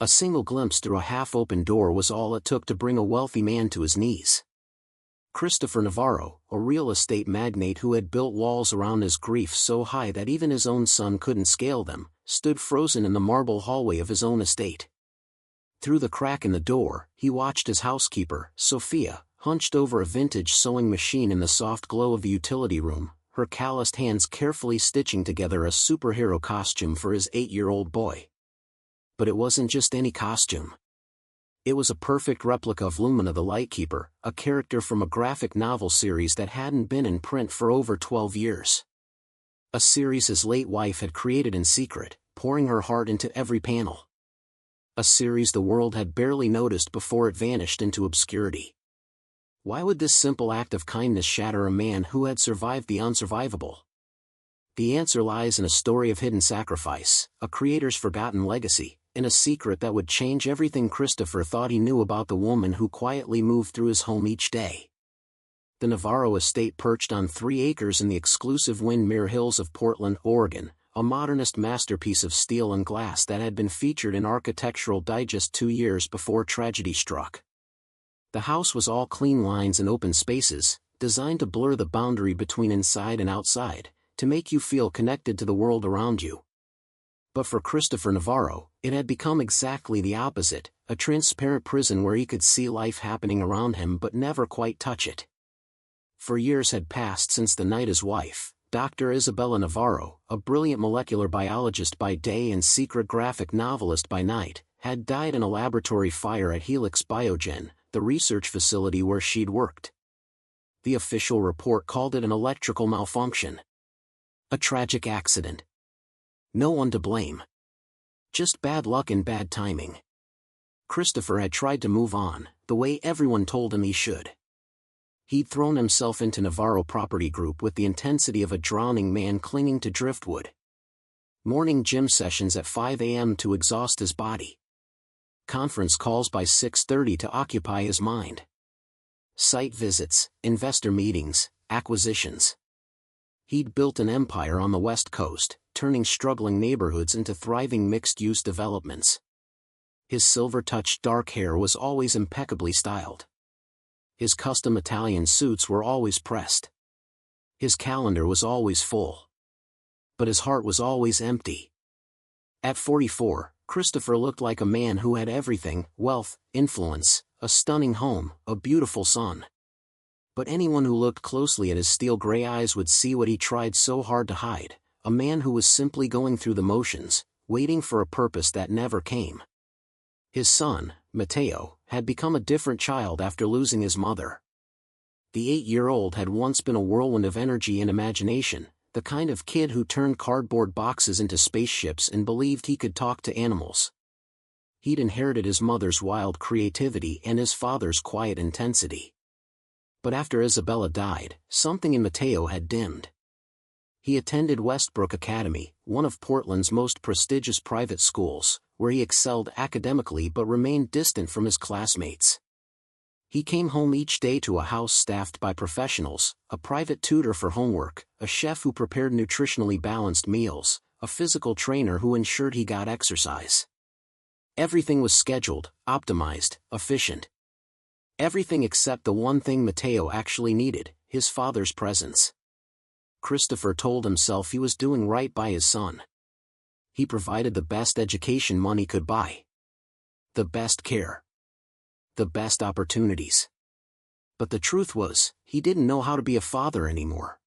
A single glimpse through a half-open door was all it took to bring a wealthy man to his knees. Christopher Navarro, a real estate magnate who had built walls around his grief so high that even his own son couldn't scale them, stood frozen in the marble hallway of his own estate. Through the crack in the door, he watched his housekeeper, Sofia, hunched over a vintage sewing machine in the soft glow of the utility room, her calloused hands carefully stitching together a superhero costume for his 8-year-old boy. But it wasn't just any costume. It was a perfect replica of Lumina the Lightkeeper, a character from a graphic novel series that hadn't been in print for over 12 years. A series his late wife had created in secret, pouring her heart into every panel. A series the world had barely noticed before it vanished into obscurity. Why would this simple act of kindness shatter a man who had survived the unsurvivable? The answer lies in a story of hidden sacrifice, a creator's forgotten legacy, and a secret that would change everything Christopher thought he knew about the woman who quietly moved through his home each day. The Navarro estate perched on 3 acres in the exclusive Windmere Hills of Portland, Oregon, a modernist masterpiece of steel and glass that had been featured in Architectural Digest 2 years before tragedy struck. The house was all clean lines and open spaces, designed to blur the boundary between inside and outside, to make you feel connected to the world around you. But for Christopher Navarro, it had become exactly the opposite, a transparent prison where he could see life happening around him but never quite touch it. For years had passed since the night his wife, Dr. Isabella Navarro, a brilliant molecular biologist by day and secret graphic novelist by night, had died in a laboratory fire at Helix Biogen, the research facility where she'd worked. The official report called it an electrical malfunction. A tragic accident. No one to blame. Just bad luck and bad timing. Christopher had tried to move on, the way everyone told him he should. He'd thrown himself into Navarro Property Group with the intensity of a drowning man clinging to driftwood. Morning gym sessions at 5 a.m. to exhaust his body. Conference calls by 6:30 to occupy his mind. Site visits, investor meetings, acquisitions. He'd built an empire on the West Coast, turning struggling neighborhoods into thriving mixed-use developments. His silver-touched dark hair was always impeccably styled. His custom Italian suits were always pressed. His calendar was always full. But his heart was always empty. At 44, Christopher looked like a man who had everything: wealth, influence, a stunning home, a beautiful son. But anyone who looked closely at his steel-gray eyes would see what he tried so hard to hide, a man who was simply going through the motions, waiting for a purpose that never came. His son, Matteo, had become a different child after losing his mother. The 8-year-old had once been a whirlwind of energy and imagination, the kind of kid who turned cardboard boxes into spaceships and believed he could talk to animals. He'd inherited his mother's wild creativity and his father's quiet intensity. But after Isabella died, something in Matteo had dimmed. He attended Westbrook Academy, one of Portland's most prestigious private schools, where he excelled academically but remained distant from his classmates. He came home each day to a house staffed by professionals, a private tutor for homework, a chef who prepared nutritionally balanced meals, a physical trainer who ensured he got exercise. Everything was scheduled, optimized, efficient. Everything except the one thing Matteo actually needed: his father's presence. Christopher told himself he was doing right by his son. He provided the best education money could buy. The best care. The best opportunities. But the truth was, he didn't know how to be a father anymore.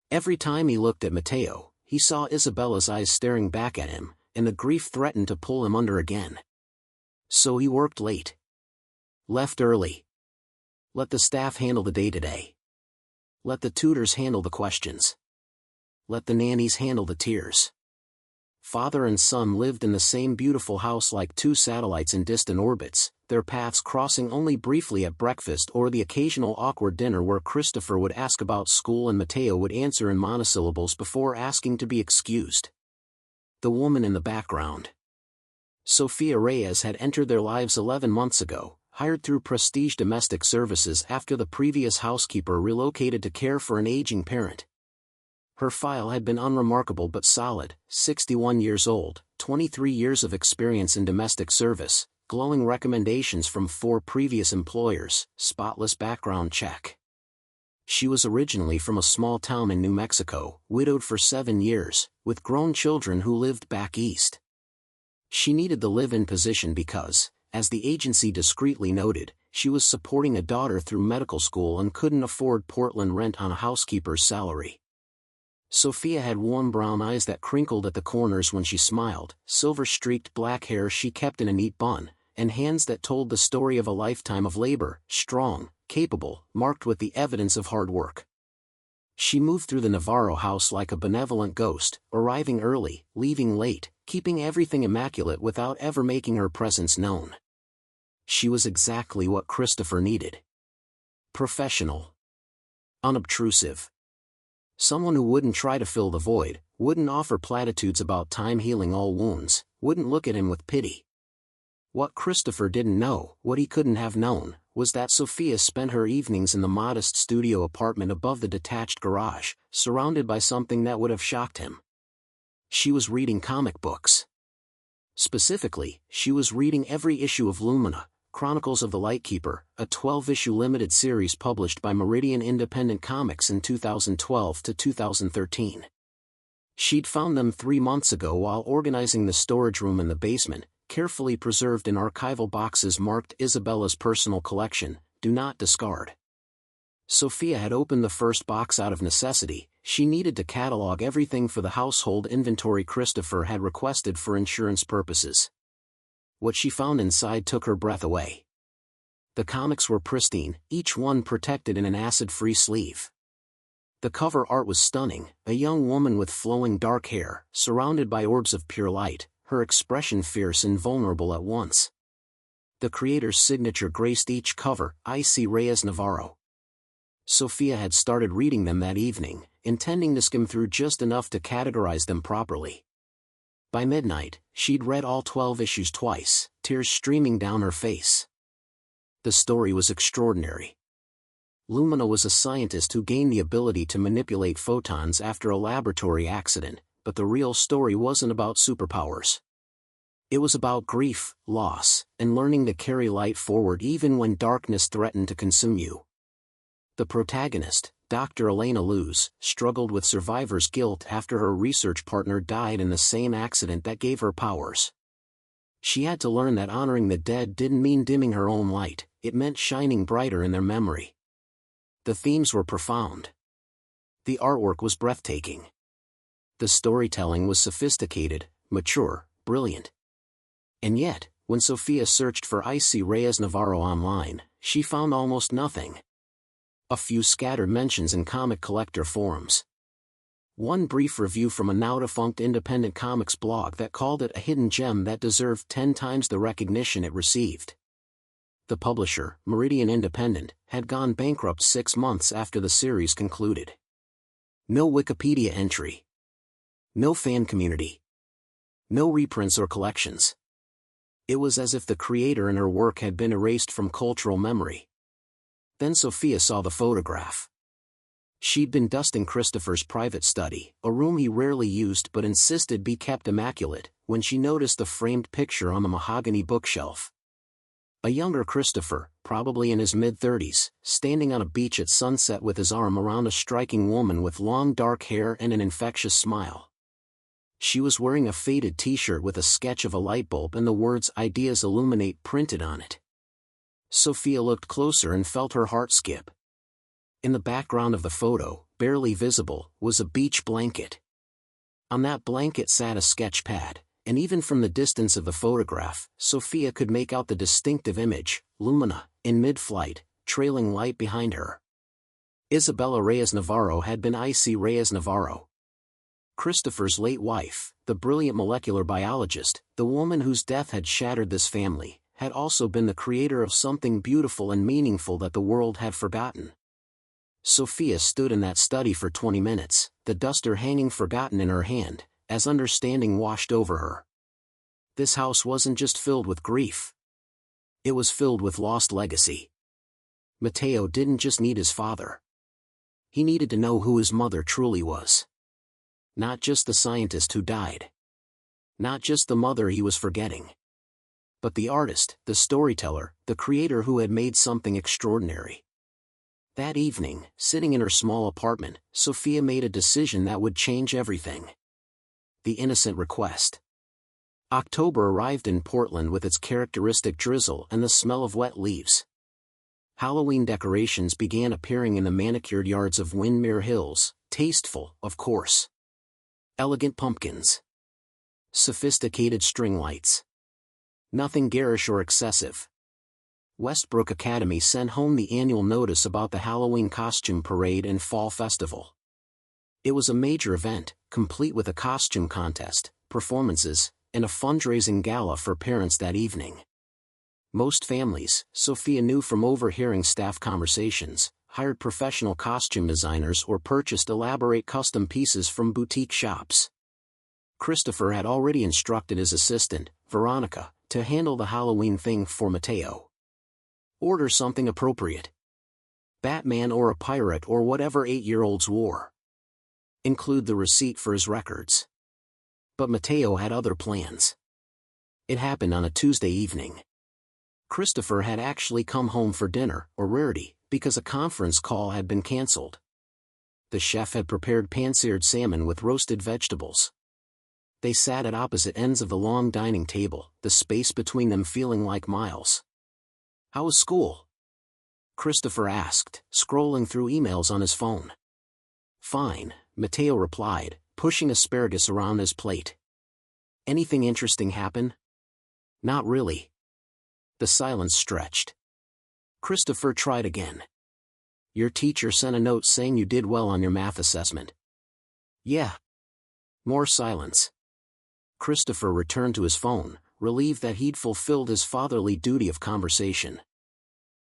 Every time he looked at Matteo, he saw Isabella's eyes staring back at him, and the grief threatened to pull him under again. So he worked late. Left early. Let the staff handle the day-to-day. Let the tutors handle the questions. Let the nannies handle the tears. Father and son lived in the same beautiful house like two satellites in distant orbits, their paths crossing only briefly at breakfast or the occasional awkward dinner where Christopher would ask about school and Matteo would answer in monosyllables before asking to be excused. The woman in the background. Sofia Reyes had entered their lives 11 months ago, hired through Prestige Domestic Services after the previous housekeeper relocated to care for an aging parent. Her file had been unremarkable but solid: 61 years old, 23 years of experience in domestic service, glowing recommendations from 4 previous employers, spotless background check. She was originally from a small town in New Mexico, widowed for 7 years, with grown children who lived back east. She needed the live-in position because, as the agency discreetly noted, she was supporting a daughter through medical school and couldn't afford Portland rent on a housekeeper's salary. Sofia had warm brown eyes that crinkled at the corners when she smiled, silver-streaked black hair she kept in a neat bun, and hands that told the story of a lifetime of labor, strong, capable, marked with the evidence of hard work. She moved through the Navarro house like a benevolent ghost, arriving early, leaving late, keeping everything immaculate without ever making her presence known. She was exactly what Christopher needed. Professional. Unobtrusive. Someone who wouldn't try to fill the void, wouldn't offer platitudes about time healing all wounds, wouldn't look at him with pity. What Christopher didn't know, what he couldn't have known, was that Sofia spent her evenings in the modest studio apartment above the detached garage, surrounded by something that would have shocked him. She was reading comic books. Specifically, she was reading every issue of Lumina, Chronicles of the Lightkeeper, a 12-issue limited series published by Meridian Independent Comics in 2012 to 2013. She'd found them 3 months ago while organizing the storage room in the basement, carefully preserved in archival boxes marked Isabella's personal collection, do not discard. Sofia had opened the first box out of necessity. She needed to catalog everything for the household inventory Christopher had requested for insurance purposes. What she found inside took her breath away. The comics were pristine, each one protected in an acid-free sleeve. The cover art was stunning, a young woman with flowing dark hair, surrounded by orbs of pure light, her expression fierce and vulnerable at once. The creator's signature graced each cover, I.C. Reyes Navarro. Sofia had started reading them that evening, intending to skim through just enough to categorize them properly. By midnight, she'd read all 12 issues twice, tears streaming down her face. The story was extraordinary. Lumina was a scientist who gained the ability to manipulate photons after a laboratory accident, but the real story wasn't about superpowers. It was about grief, loss, and learning to carry light forward even when darkness threatened to consume you. The protagonist, Dr. Elena Luz, struggled with survivor's guilt after her research partner died in the same accident that gave her powers. She had to learn that honoring the dead didn't mean dimming her own light, it meant shining brighter in their memory. The themes were profound. The artwork was breathtaking. The storytelling was sophisticated, mature, brilliant. And yet, when Sofia searched for I.C. Reyes Navarro online, she found almost nothing. A few scattered mentions in comic collector forums. One brief review from a now-defunct independent comics blog that called it a hidden gem that deserved 10 times the recognition it received. The publisher, Meridian Independent, had gone bankrupt 6 months after the series concluded. No Wikipedia entry. No fan community. No reprints or collections. It was as if the creator and her work had been erased from cultural memory. Then Sofia saw the photograph. She'd been dusting Christopher's private study, a room he rarely used but insisted be kept immaculate, when she noticed the framed picture on the mahogany bookshelf. A younger Christopher, probably in his mid-30s, standing on a beach at sunset with his arm around a striking woman with long dark hair and an infectious smile. She was wearing a faded t-shirt with a sketch of a light bulb and the words "Ideas Illuminate" printed on it. Sofia looked closer and felt her heart skip. In the background of the photo, barely visible, was a beach blanket. On that blanket sat a sketch pad, and even from the distance of the photograph, Sofia could make out the distinctive image, Lumina, in mid-flight, trailing light behind her. Isabella Reyes Navarro had been I.C. Reyes Navarro. Christopher's late wife, the brilliant molecular biologist, the woman whose death had shattered this family, had also been the creator of something beautiful and meaningful that the world had forgotten. Sofia stood in that study for 20 minutes, the duster hanging forgotten in her hand, as understanding washed over her. This house wasn't just filled with grief. It was filled with lost legacy. Mateo didn't just need his father. He needed to know who his mother truly was. Not just the scientist who died. Not just the mother he was forgetting, but the artist, the storyteller, the creator who had made something extraordinary. That evening, sitting in her small apartment, Sofia made a decision that would change everything. The innocent request. October arrived in Portland with its characteristic drizzle and the smell of wet leaves. Halloween decorations began appearing in the manicured yards of Windmere Hills, tasteful, of course. Elegant pumpkins. Sophisticated string lights. Nothing garish or excessive. Westbrook Academy sent home the annual notice about the Halloween costume parade and fall festival. It was a major event, complete with a costume contest, performances, and a fundraising gala for parents that evening. Most families, Sofia knew from overhearing staff conversations, hired professional costume designers or purchased elaborate custom pieces from boutique shops. Christopher had already instructed his assistant, Veronica, to handle the Halloween thing for Mateo. Order something appropriate. Batman or a pirate or whatever 8-year-olds wore. Include the receipt for his records. But Mateo had other plans. It happened on a Tuesday evening. Christopher had actually come home for dinner, a rarity, because a conference call had been cancelled. The chef had prepared pan-seared salmon with roasted vegetables. They sat at opposite ends of the long dining table, the space between them feeling like miles. "How was school?" Christopher asked, scrolling through emails on his phone. "Fine," Mateo replied, pushing asparagus around his plate. "Anything interesting happen?" "Not really." The silence stretched. Christopher tried again. "Your teacher sent a note saying you did well on your math assessment." "Yeah." More silence. Christopher returned to his phone, relieved that he'd fulfilled his fatherly duty of conversation.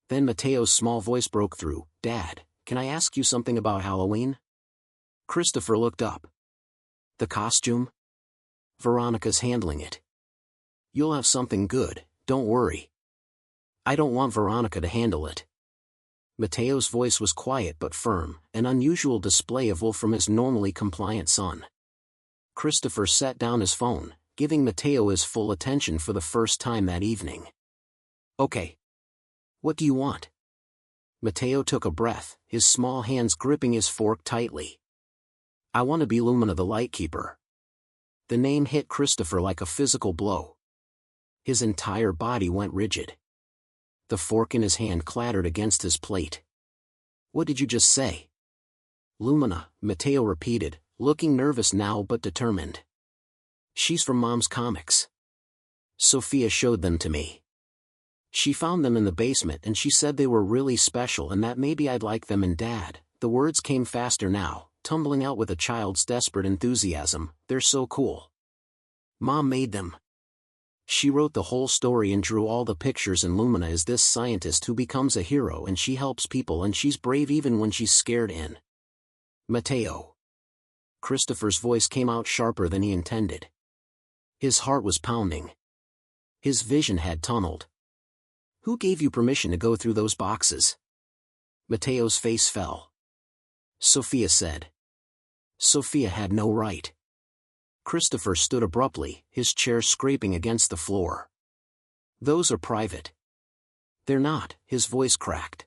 Then Mateo's small voice broke through. "Dad, can I ask you something about Halloween?" Christopher looked up. "The costume?" "Veronica's handling it." "You'll have something good, don't worry." "I don't want Veronica to handle it." Mateo's voice was quiet but firm, an unusual display of will from his normally compliant son. Christopher set down his phone, giving Mateo his full attention for the first time that evening. "Okay. What do you want?" Mateo took a breath, his small hands gripping his fork tightly. "I want to be Lumina the Lightkeeper." The name hit Christopher like a physical blow. His entire body went rigid. The fork in his hand clattered against his plate. "What did you just say?" "Lumina," Mateo repeated, looking nervous now but determined. "She's from Mom's comics. Sofia showed them to me. She found them in the basement and she said they were really special and that maybe I'd like them. And Dad," the words came faster now, tumbling out with a child's desperate enthusiasm, "they're so cool. Mom made them. She wrote the whole story and drew all the pictures, and Lumina is this scientist who becomes a hero and she helps people and she's brave even when she's scared in." "Mateo." Christopher's voice came out sharper than he intended. His heart was pounding. His vision had tunneled. "Who gave you permission to go through those boxes?" Mateo's face fell. "Sofia said." "Sofia had no right." Christopher stood abruptly, his chair scraping against the floor. "Those are private." "They're not," his voice cracked.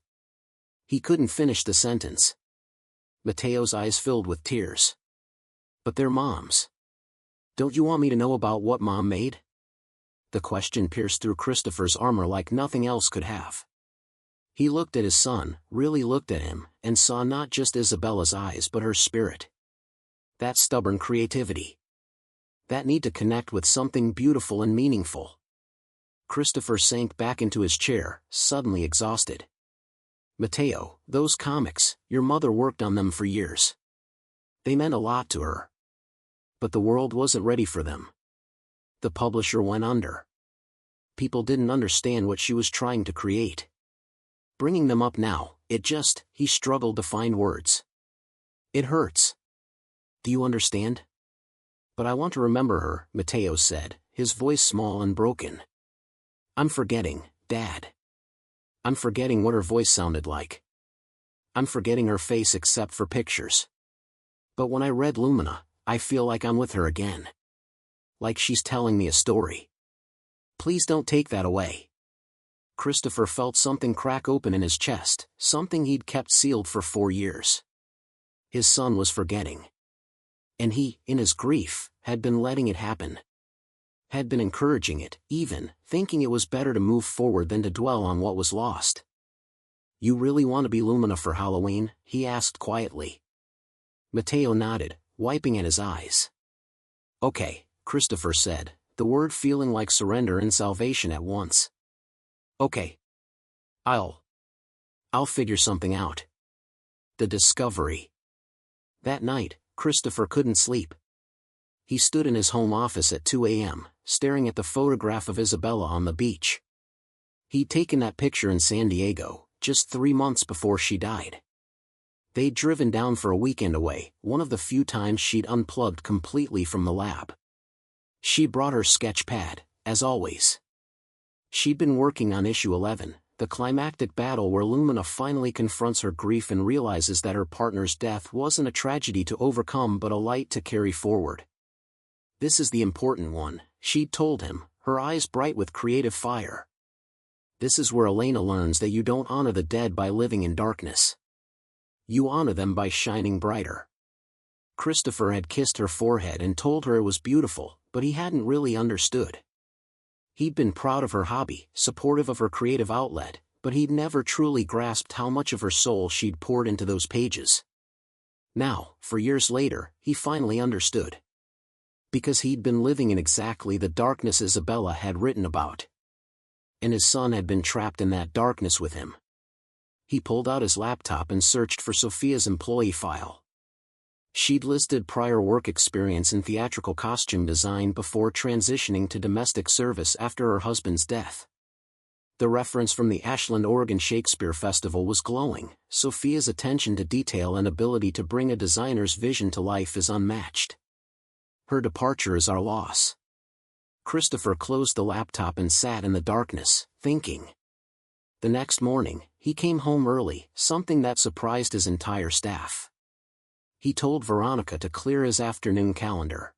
He couldn't finish the sentence. Mateo's eyes filled with tears. "But they're Mom's. Don't you want me to know about what Mom made?" The question pierced through Christopher's armor like nothing else could have. He looked at his son, really looked at him, and saw not just Isabella's eyes but her spirit. That stubborn creativity. That need to connect with something beautiful and meaningful. Christopher sank back into his chair, suddenly exhausted. "Mateo, those comics, your mother worked on them for years. They meant a lot to her. But the world wasn't ready for them. The publisher went under. People didn't understand what she was trying to create. Bringing them up now, he struggled to find words. It hurts. Do you understand? But I want to remember her," Mateo said, his voice small and broken. "I'm forgetting, Dad. I'm forgetting what her voice sounded like. I'm forgetting her face except for pictures. But when I read Lumina, I feel like I'm with her again. like she's telling me a story. Please don't take that away. Christopher felt something crack open in his chest, something he'd kept sealed for 4 years. His son was forgetting. And he, in his grief, had been letting it happen. Had been encouraging it, even, thinking it was better to move forward than to dwell on what was lost. You really want to be Lumina for Halloween? He asked quietly. Matteo nodded, wiping at his eyes. Okay, Christopher said, the word feeling like surrender and salvation at once. Okay. I'll figure something out. The discovery. That night, Christopher couldn't sleep. He stood in his home office at 2 a.m., staring at the photograph of Isabella on the beach. He'd taken that picture in San Diego, just 3 months before she died. They'd driven down for a weekend away, one of the few times she'd unplugged completely from the lab. She brought her sketch pad, as always. She'd been working on issue 11, the climactic battle where Lumina finally confronts her grief and realizes that her partner's death wasn't a tragedy to overcome but a light to carry forward. This is the important one, she'd told him, her eyes bright with creative fire. This is where Elena learns that you don't honor the dead by living in darkness. You honor them by shining brighter. Christopher had kissed her forehead and told her it was beautiful, but he hadn't really understood. He'd been proud of her hobby, supportive of her creative outlet, but he'd never truly grasped how much of her soul she'd poured into those pages. Now, for years later, he finally understood. Because he'd been living in exactly the darkness Isabella had written about. And his son had been trapped in that darkness with him. He pulled out his laptop and searched for Sofia's employee file. She'd listed prior work experience in theatrical costume design before transitioning to domestic service after her husband's death. The reference from the Ashland, Oregon Shakespeare Festival was glowing. Sofia's attention to detail and ability to bring a designer's vision to life is unmatched. Her departure is our loss. Christopher closed the laptop and sat in the darkness, thinking. The next morning, he came home early, something that surprised his entire staff. He told Veronica to clear his afternoon calendar.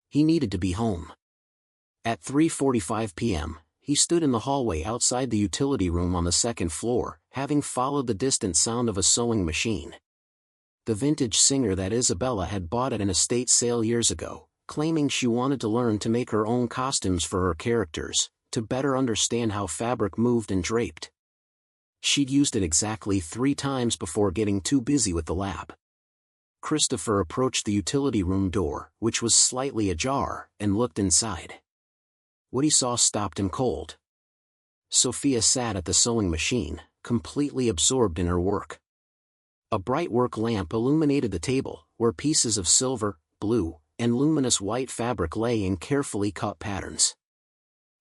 He needed to be home. At 3:45 p.m., he stood in the hallway outside the utility room on the second floor, having followed the distant sound of a sewing machine. The vintage singer that Isabella had bought at an estate sale years ago, claiming she wanted to learn to make her own costumes for her characters, to better understand how fabric moved and draped. She'd used it exactly 3 times before getting too busy with the lab. Christopher approached the utility room door, which was slightly ajar, and looked inside. What he saw stopped him cold. Sofia sat at the sewing machine, completely absorbed in her work. A bright work lamp illuminated the table, where pieces of silver, blue, and luminous white fabric lay in carefully cut patterns.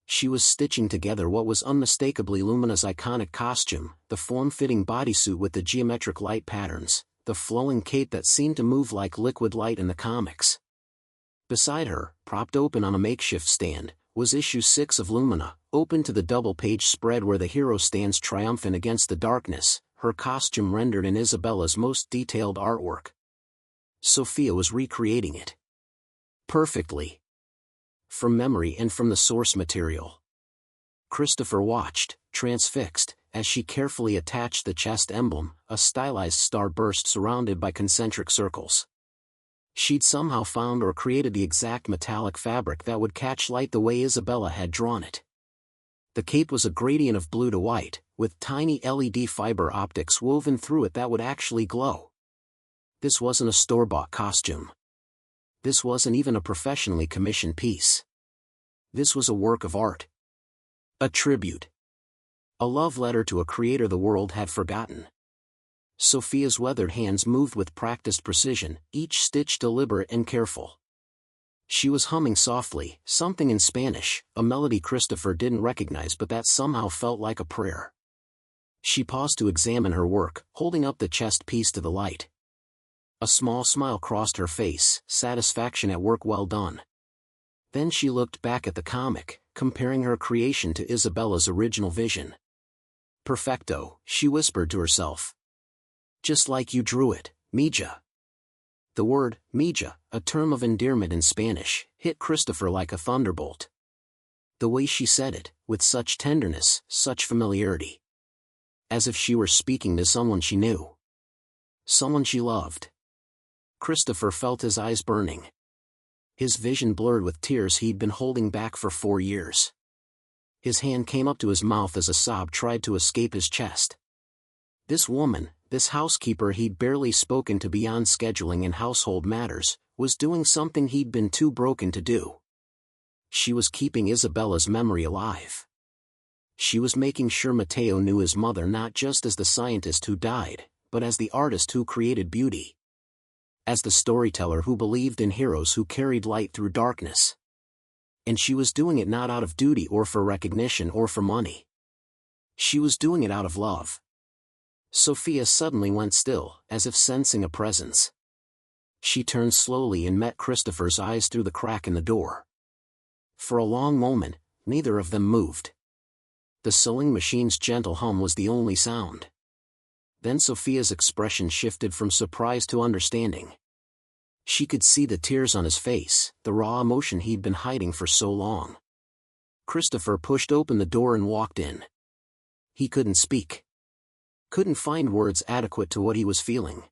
She was stitching together what was unmistakably Lumina's iconic costume, the form-fitting bodysuit with the geometric light patterns, the flowing cape that seemed to move like liquid light in the comics. Beside her, propped open on a makeshift stand, was issue 6 of Lumina, open to the double-page spread where the hero stands triumphant against the darkness, her costume rendered in Isabella's most detailed artwork. Sofia was recreating it. Perfectly. From memory and from the source material. Christopher watched, transfixed, as she carefully attached the chest emblem, a stylized starburst surrounded by concentric circles. She'd somehow found or created the exact metallic fabric that would catch light the way Isabella had drawn it. The cape was a gradient of blue to white, with tiny LED fiber optics woven through it that would actually glow. This wasn't a store-bought costume. This wasn't even a professionally commissioned piece. This was a work of art. A tribute. A love letter to a creator the world had forgotten. Sofia's weathered hands moved with practiced precision, each stitch deliberate and careful. She was humming softly, something in Spanish, a melody Christopher didn't recognize but that somehow felt like a prayer. She paused to examine her work, holding up the chest piece to the light. A small smile crossed her face, satisfaction at work well done. Then she looked back at the comic, comparing her creation to Isabella's original vision. Perfecto, she whispered to herself. Just like you drew it, Mija. The word, mija, a term of endearment in Spanish, hit Christopher like a thunderbolt. The way she said it, with such tenderness, such familiarity. As if she were speaking to someone she knew. Someone she loved. Christopher felt his eyes burning. His vision blurred with tears he'd been holding back for 4 years. His hand came up to his mouth as a sob tried to escape his chest. This woman, this housekeeper he'd barely spoken to beyond scheduling and household matters, was doing something he'd been too broken to do. She was keeping Isabella's memory alive. She was making sure Matteo knew his mother not just as the scientist who died, but as the artist who created beauty. As the storyteller who believed in heroes who carried light through darkness. And she was doing it not out of duty or for recognition or for money. She was doing it out of love. Sofia suddenly went still, as if sensing a presence. She turned slowly and met Christopher's eyes through the crack in the door. For a long moment, neither of them moved. The sewing machine's gentle hum was the only sound. Then Sofia's expression shifted from surprise to understanding. She could see the tears on his face, the raw emotion he'd been hiding for so long. Christopher pushed open the door and walked in. He couldn't speak. Couldn't find words adequate to what he was feeling.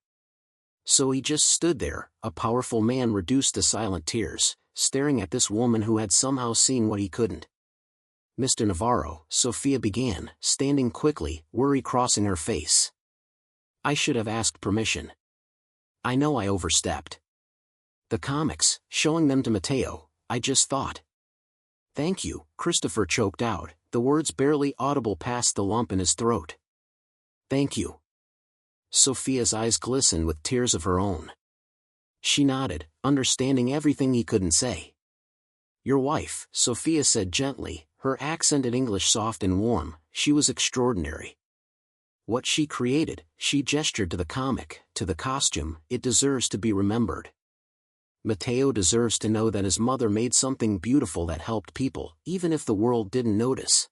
So he just stood there, a powerful man reduced to silent tears, staring at this woman who had somehow seen what he couldn't. "Mr. Navarro," Sofia began, standing quickly, worry crossing her face. "I should have asked permission. I know I overstepped. The comics, showing them to Matteo, I just thought." "Thank you," Christopher choked out, the words barely audible past the lump in his throat. "Thank you." Sofia's eyes glistened with tears of her own. She nodded, understanding everything he couldn't say. "Your wife," Sofia said gently, her accented English soft and warm, "she was extraordinary. What she created," she gestured to the comic, to the costume, "it deserves to be remembered. Matteo deserves to know that his mother made something beautiful that helped people, even if the world didn't notice."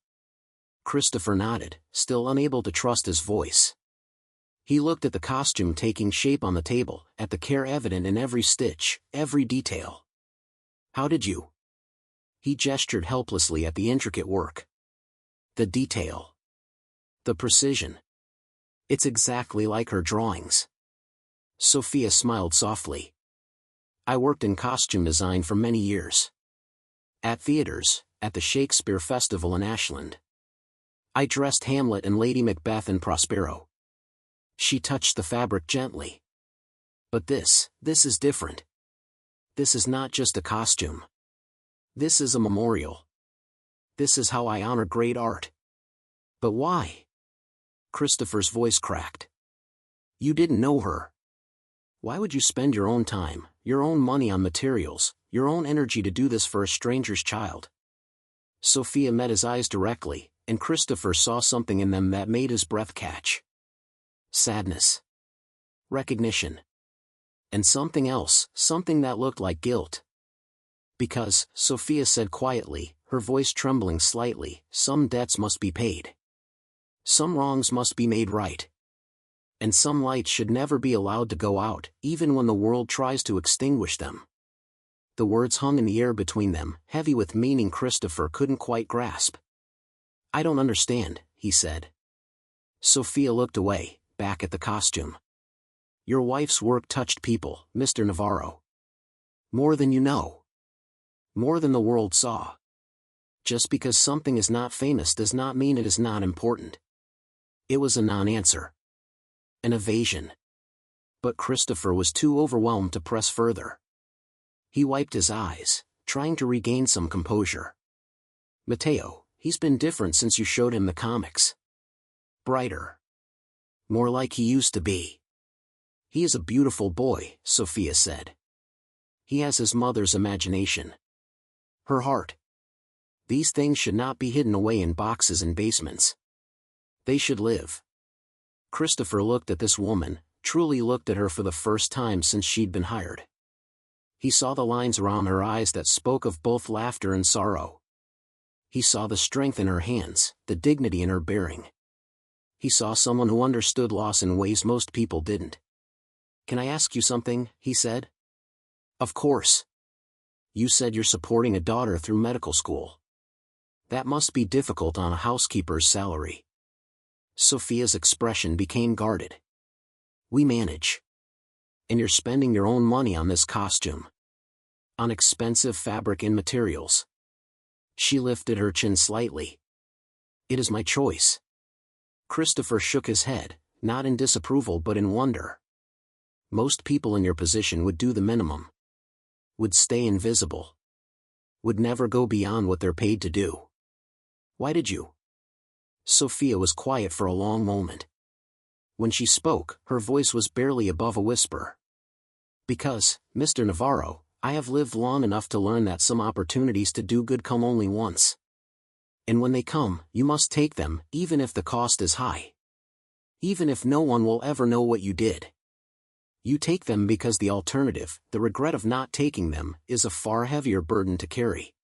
Christopher nodded, still unable to trust his voice. He looked at the costume taking shape on the table, at the care evident in every stitch, every detail. "How did you?" He gestured helplessly at the intricate work. "The detail. The precision. It's exactly like her drawings." Sofia smiled softly. "I worked in costume design for many years. At theaters, at the Shakespeare Festival in Ashland. I dressed Hamlet and Lady Macbeth in Prospero." She touched the fabric gently. "But this is different. This is not just a costume. This is a memorial. This is how I honor great art." "But why?" Christopher's voice cracked. "You didn't know her. Why would you spend your own time, your own money on materials, your own energy to do this for a stranger's child?" Sofia met his eyes directly, and Christopher saw something in them that made his breath catch. Sadness. Recognition. And something else, something that looked like guilt. "Because," Sofia said quietly, her voice trembling slightly, "some debts must be paid. Some wrongs must be made right. And some lights should never be allowed to go out, even when the world tries to extinguish them." The words hung in the air between them, heavy with meaning Christopher couldn't quite grasp. "I don't understand," he said. Sofia looked away, back at the costume. "Your wife's work touched people, Mr. Navarro. More than you know. More than the world saw. Just because something is not famous does not mean it is not important." It was a non-answer. An evasion. But Christopher was too overwhelmed to press further. He wiped his eyes, trying to regain some composure. "Matteo, he's been different since you showed him the comics. Brighter. More like he used to be. He is a beautiful boy," Sofia said. "He has his mother's imagination. Her heart. These things should not be hidden away in boxes and basements. They should live." Christopher looked at this woman, truly looked at her for the first time since she'd been hired. He saw the lines around her eyes that spoke of both laughter and sorrow. He saw the strength in her hands, the dignity in her bearing. He saw someone who understood loss in ways most people didn't. "Can I ask you something?" he said. "Of course. You said you're supporting a daughter through medical school. That must be difficult on a housekeeper's salary." Sofia's expression became guarded. "We manage. And you're spending your own money on this costume. On expensive fabric and materials." She lifted her chin slightly. "It is my choice." Christopher shook his head, not in disapproval but in wonder. "Most people in your position would do the minimum. Would stay invisible. Would never go beyond what they're paid to do. Why did you?" Sofia was quiet for a long moment. When she spoke, her voice was barely above a whisper. "Because, Mr. Navarro, I have lived long enough to learn that some opportunities to do good come only once. And when they come, you must take them, even if the cost is high. Even if no one will ever know what you did. You take them because the alternative, the regret of not taking them, is a far heavier burden to carry."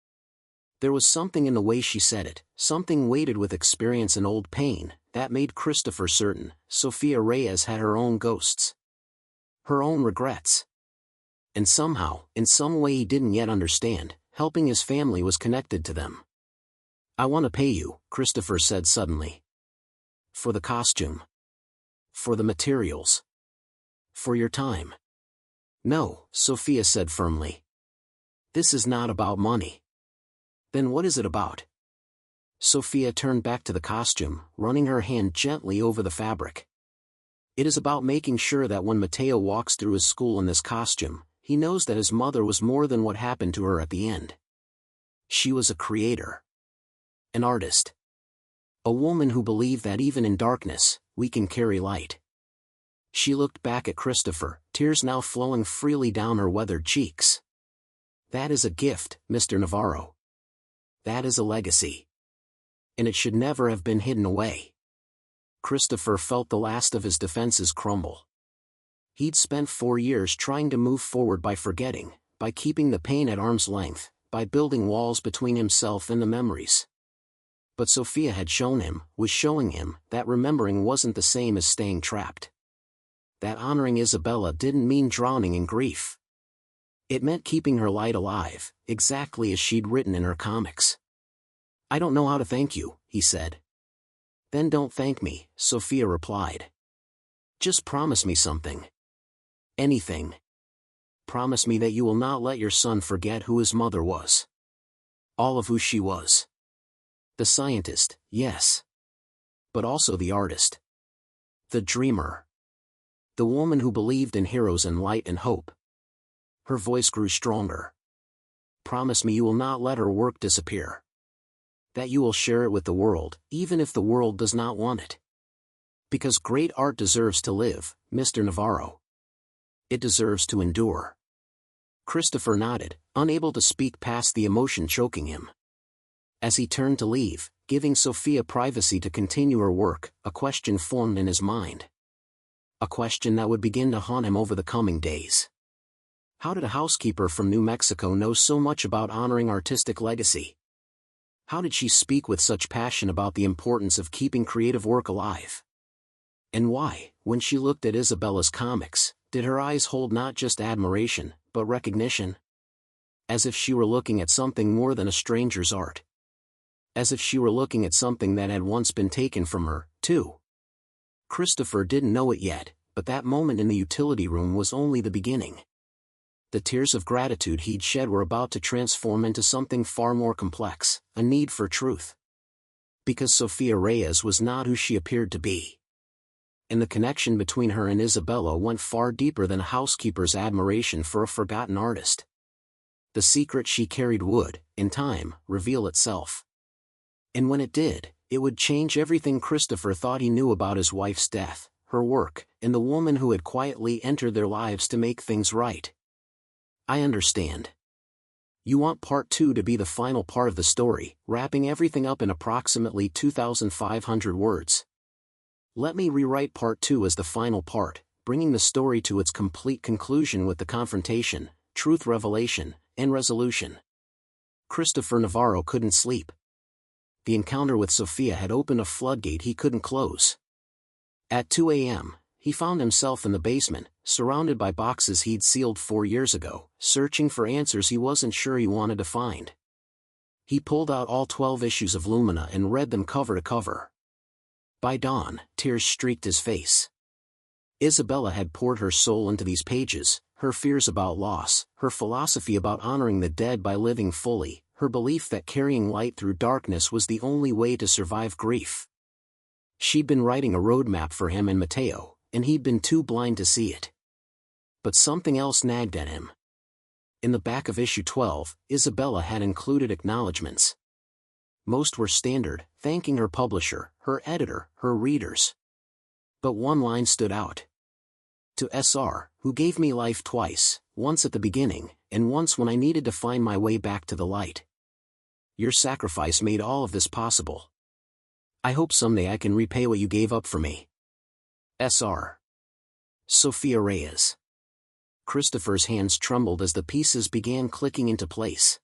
There was something in the way she said it, something weighted with experience and old pain, that made Christopher certain Sofia Reyes had her own ghosts. Her own regrets. And somehow, in some way he didn't yet understand, helping his family was connected to them. "I want to pay you," Christopher said suddenly. "For the costume. For the materials. For your time." "No," Sofia said firmly. "This is not about money." "Then what is it about?" Sofia turned back to the costume, running her hand gently over the fabric. "It is about making sure that when Mateo walks through his school in this costume, he knows that his mother was more than what happened to her at the end. She was a creator. An artist. A woman who believed that even in darkness, we can carry light." She looked back at Christopher, tears now flowing freely down her weathered cheeks. "That is a gift, Mr. Navarro. That is a legacy. And it should never have been hidden away." Christopher felt the last of his defenses crumble. He'd spent 4 years trying to move forward by forgetting, by keeping the pain at arm's length, by building walls between himself and the memories. But Sofia had shown him, was showing him, that remembering wasn't the same as staying trapped. That honoring Isabella didn't mean drowning in grief. It meant keeping her light alive, exactly as she'd written in her comics. "I don't know how to thank you," he said. "Then don't thank me," Sofia replied. "Just promise me something. Anything. Promise me that you will not let your son forget who his mother was. All of who she was. The scientist, yes. But also the artist. The dreamer. The woman who believed in heroes and light and hope." Her voice grew stronger. "Promise me you will not let her work disappear. That you will share it with the world, even if the world does not want it. Because great art deserves to live, Mr. Navarro. It deserves to endure." Christopher nodded, unable to speak past the emotion choking him. As he turned to leave, giving Sofia privacy to continue her work, a question formed in his mind. A question that would begin to haunt him over the coming days. How did a housekeeper from New Mexico know so much about honoring artistic legacy? How did she speak with such passion about the importance of keeping creative work alive? And why, when she looked at Isabella's comics, did her eyes hold not just admiration, but recognition? As if she were looking at something more than a stranger's art. As if she were looking at something that had once been taken from her, too. Christopher didn't know it yet, but that moment in the utility room was only the beginning. The tears of gratitude he'd shed were about to transform into something far more complex, a need for truth. Because Sofia Reyes was not who she appeared to be. And the connection between her and Isabella went far deeper than a housekeeper's admiration for a forgotten artist. The secret she carried would, in time, reveal itself. And when it did, it would change everything Christopher thought he knew about his wife's death, her work, and the woman who had quietly entered their lives to make things right. "I understand. You want part 2 to be the final part of the story, wrapping everything up in approximately 2,500 words. Let me rewrite part 2 as the final part, bringing the story to its complete conclusion with the confrontation, truth revelation, and resolution." Christopher Navarro couldn't sleep. The encounter with Sofia had opened a floodgate he couldn't close. At 2 a.m., he found himself in the basement, surrounded by boxes he'd sealed 4 years ago, searching for answers he wasn't sure he wanted to find. He pulled out all 12 issues of Lumina and read them cover to cover. By dawn, tears streaked his face. Isabella had poured her soul into these pages, her fears about loss, her philosophy about honoring the dead by living fully, her belief that carrying light through darkness was the only way to survive grief. She'd been writing a roadmap for him and Matteo, and he'd been too blind to see it. But something else nagged at him. In the back of issue 12, Isabella had included acknowledgments. Most were standard, thanking her publisher, her editor, her readers. But one line stood out. To SR, who gave me life twice, once at the beginning, and once when I needed to find my way back to the light. Your sacrifice made all of this possible. I hope someday I can repay what you gave up for me. SR. Sofia Reyes. Christopher's hands trembled as the pieces began clicking into place.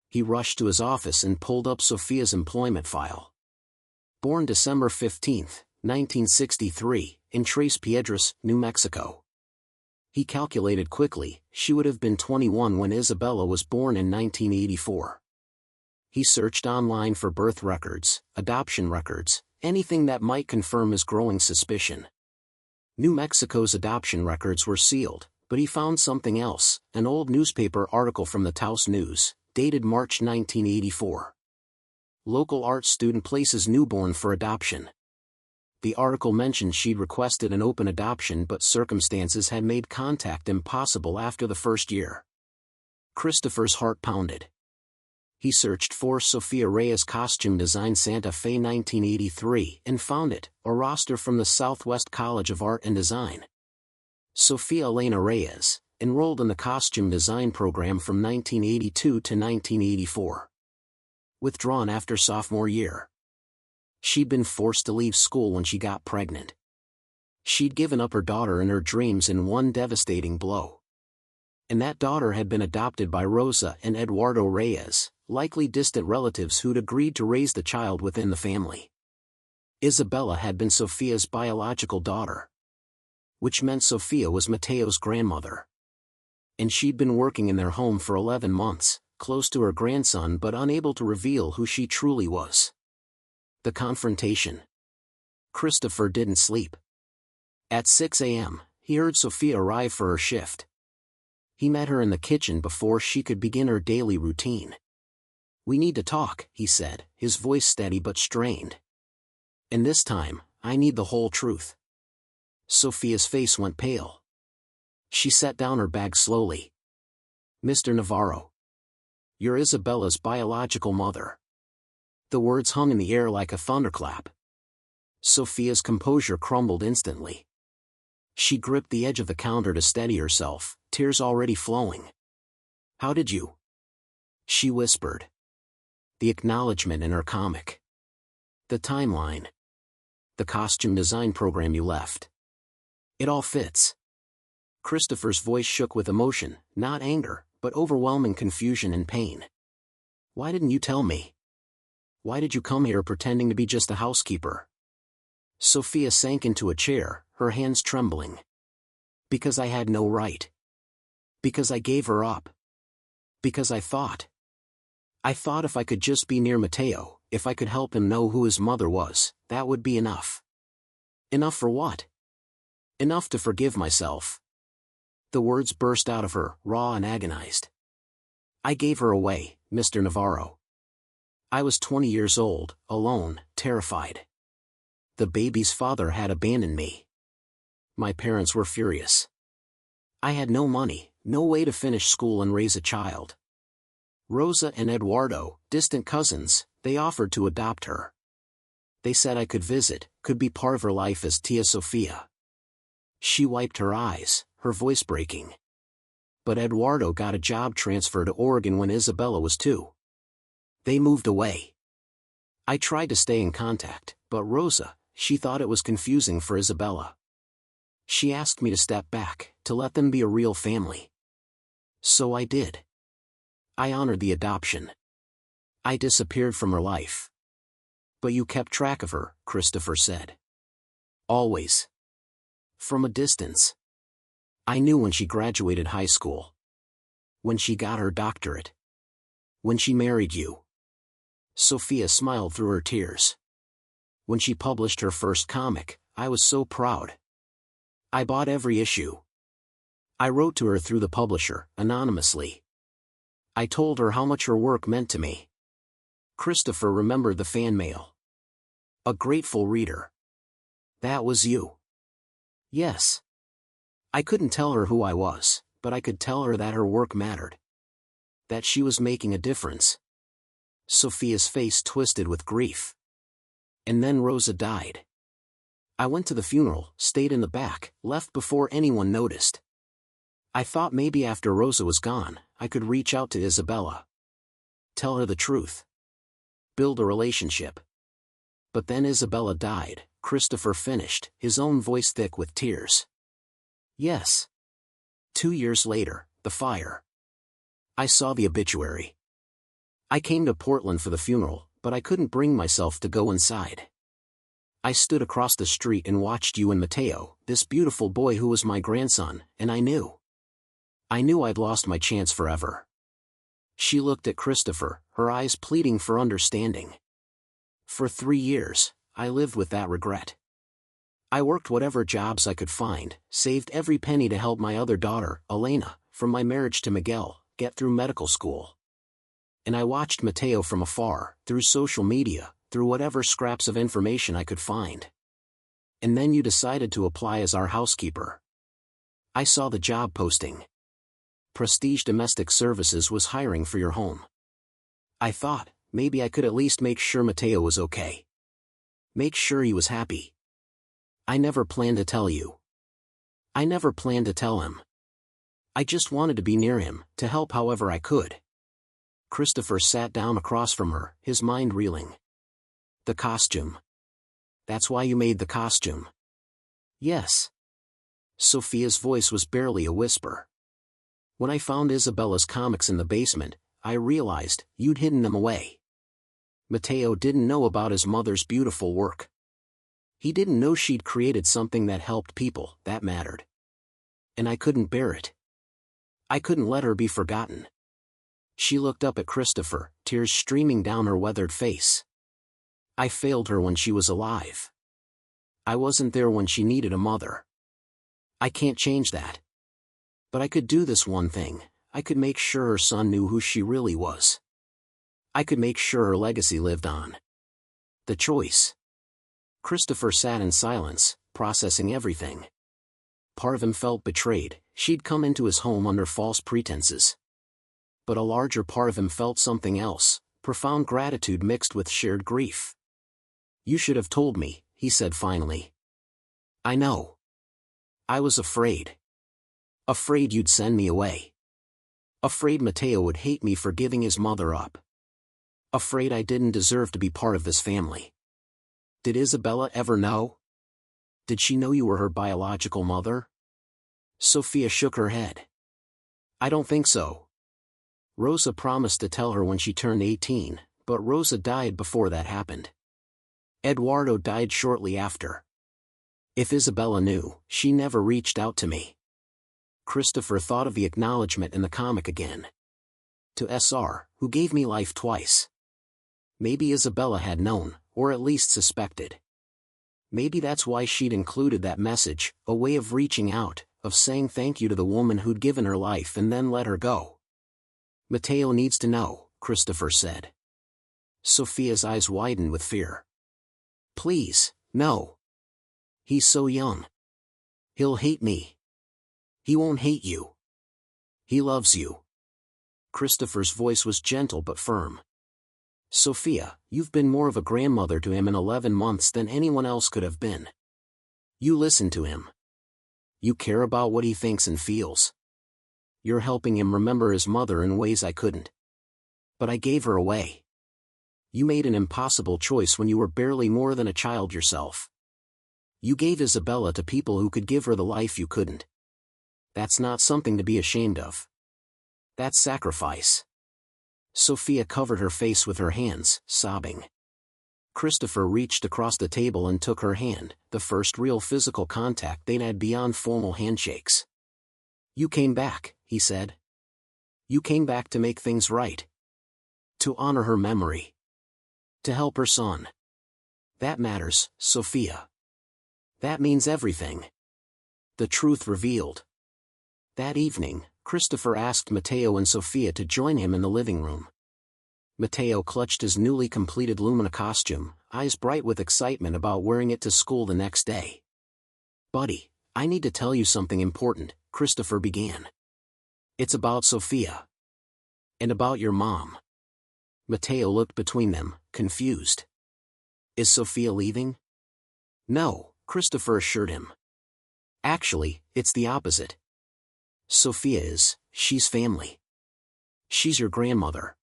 He rushed to his office and pulled up Sofia's employment file. Born December 15, 1963, in Tres Piedras, New Mexico. He calculated quickly, she would have been 21 when Isabella was born in 1984. He searched online for birth records, adoption records, anything that might confirm his growing suspicion. New Mexico's adoption records were sealed, but he found something else, an old newspaper article from the Taos News, dated March 1984. Local art student places newborn for adoption. The article mentioned she'd requested an open adoption but circumstances had made contact impossible after the first year. Christopher's heart pounded. He searched for Sofia Reyes costume design Santa Fe 1983 and found it, a roster from the Southwest College of Art and Design. Sofia Elena Reyes, enrolled in the costume design program from 1982 to 1984. Withdrawn after sophomore year. She'd been forced to leave school when she got pregnant. She'd given up her daughter and her dreams in one devastating blow. And that daughter had been adopted by Rosa and Eduardo Reyes, likely distant relatives who'd agreed to raise the child within the family. Isabella had been Sofia's biological daughter. Which meant Sofia was Matteo's grandmother. And she'd been working in their home for 11 months, close to her grandson but unable to reveal who she truly was. The confrontation. Christopher didn't sleep. At 6 a.m., he heard Sofia arrive for her shift. He met her in the kitchen before she could begin her daily routine. We need to talk, he said, his voice steady but strained. And this time, I need the whole truth. Sofia's face went pale. She set down her bag slowly. Mr. Navarro. You're Isabella's biological mother. The words hung in the air like a thunderclap. Sofia's composure crumbled instantly. She gripped the edge of the counter to steady herself, tears already flowing. How did you? She whispered. The acknowledgement in her comic. The timeline. The costume design program you left. It all fits. Christopher's voice shook with emotion, not anger, but overwhelming confusion and pain. Why didn't you tell me? Why did you come here pretending to be just a housekeeper? Sofia sank into a chair, her hands trembling. Because I had no right. Because I gave her up. Because I thought if I could just be near Matteo, if I could help him know who his mother was, that would be enough. Enough for what? Enough to forgive myself. The words burst out of her, raw and agonized. I gave her away, Mr. Navarro. I was 20 years old, alone, terrified. The baby's father had abandoned me. My parents were furious. I had no money, no way to finish school and raise a child. Rosa and Eduardo, distant cousins, they offered to adopt her. They said I could visit, could be part of her life as Tia Sofia. She wiped her eyes, her voice breaking. But Eduardo got a job transfer to Oregon when Isabella was 2. They moved away. I tried to stay in contact, but Rosa, she thought it was confusing for Isabella. She asked me to step back, to let them be a real family. So I did. I honored the adoption. I disappeared from her life. But you kept track of her, Christopher said. Always. From a distance. I knew when she graduated high school. When she got her doctorate. When she married you. Sofia smiled through her tears. When she published her first comic, I was so proud. I bought every issue. I wrote to her through the publisher, anonymously. I told her how much her work meant to me. Christopher remembered the fan mail. A grateful reader. That was you. Yes. I couldn't tell her who I was, but I could tell her that her work mattered. That she was making a difference. Sofia's face twisted with grief. And then Rosa died. I went to the funeral, stayed in the back, left before anyone noticed. I thought maybe after Rosa was gone, I could reach out to Isabella. Tell her the truth. Build a relationship. But then Isabella died, Christopher finished, his own voice thick with tears. Yes. 2 years later, the fire. I saw the obituary. I came to Portland for the funeral, but I couldn't bring myself to go inside. I stood across the street and watched you and Mateo, this beautiful boy who was my grandson, and I knew. I'd lost my chance forever. She looked at Christopher, her eyes pleading for understanding. For 3 years, I lived with that regret. I worked whatever jobs I could find, saved every penny to help my other daughter, Elena, from my marriage to Miguel, get through medical school. And I watched Mateo from afar, through social media, through whatever scraps of information I could find. And then you decided to apply as our housekeeper. I saw the job posting. Prestige Domestic Services was hiring for your home. I thought, maybe I could at least make sure Mateo was okay. Make sure he was happy. I never planned to tell you. I never planned to tell him. I just wanted to be near him, to help however I could. Christopher sat down across from her, his mind reeling. The costume. That's why you made the costume. Yes. Sofia's voice was barely a whisper. When I found Isabella's comics in the basement, I realized you'd hidden them away. Mateo didn't know about his mother's beautiful work. He didn't know she'd created something that helped people, that mattered. And I couldn't bear it. I couldn't let her be forgotten. She looked up at Christopher, tears streaming down her weathered face. I failed her when she was alive. I wasn't there when she needed a mother. I can't change that. But I could do this one thing, I could make sure her son knew who she really was. I could make sure her legacy lived on. The choice. Christopher sat in silence, processing everything. Part of him felt betrayed, she'd come into his home under false pretenses. But a larger part of him felt something else, profound gratitude mixed with shared grief. You should have told me, he said finally. I know. I was afraid. Afraid you'd send me away. Afraid Mateo would hate me for giving his mother up. Afraid I didn't deserve to be part of this family. Did Isabella ever know? Did she know you were her biological mother? Sofia shook her head. I don't think so. Rosa promised to tell her when she turned 18, but Rosa died before that happened. Eduardo died shortly after. If Isabella knew, she never reached out to me. Christopher thought of the acknowledgement in the comic again. To SR, who gave me life twice. Maybe Isabella had known, or at least suspected. Maybe that's why she'd included that message, a way of reaching out, of saying thank you to the woman who'd given her life and then let her go. Mateo needs to know, Christopher said. Sofia's eyes widened with fear. Please, no. He's so young. He'll hate me. He won't hate you. He loves you. Christopher's voice was gentle but firm. Sofia, you've been more of a grandmother to him in 11 months than anyone else could have been. You listen to him. You care about what he thinks and feels. You're helping him remember his mother in ways I couldn't. But I gave her away. You made an impossible choice when you were barely more than a child yourself. You gave Isabella to people who could give her the life you couldn't. That's not something to be ashamed of. That's sacrifice. Sofia covered her face with her hands, sobbing. Christopher reached across the table and took her hand, the first real physical contact they'd had beyond formal handshakes. "You came back," he said. "You came back to make things right. To honor her memory. To help her son. That matters, Sofia. That means everything." The truth revealed. That evening, Christopher asked Matteo and Sofia to join him in the living room. Matteo clutched his newly completed Lumina costume, eyes bright with excitement about wearing it to school the next day. "Buddy, I need to tell you something important," Christopher began. "It's about Sofia. And about your mom." Matteo looked between them, confused. "Is Sofia leaving?" "No," Christopher assured him. "Actually, it's the opposite. Sofia is, she's family. She's your grandmother."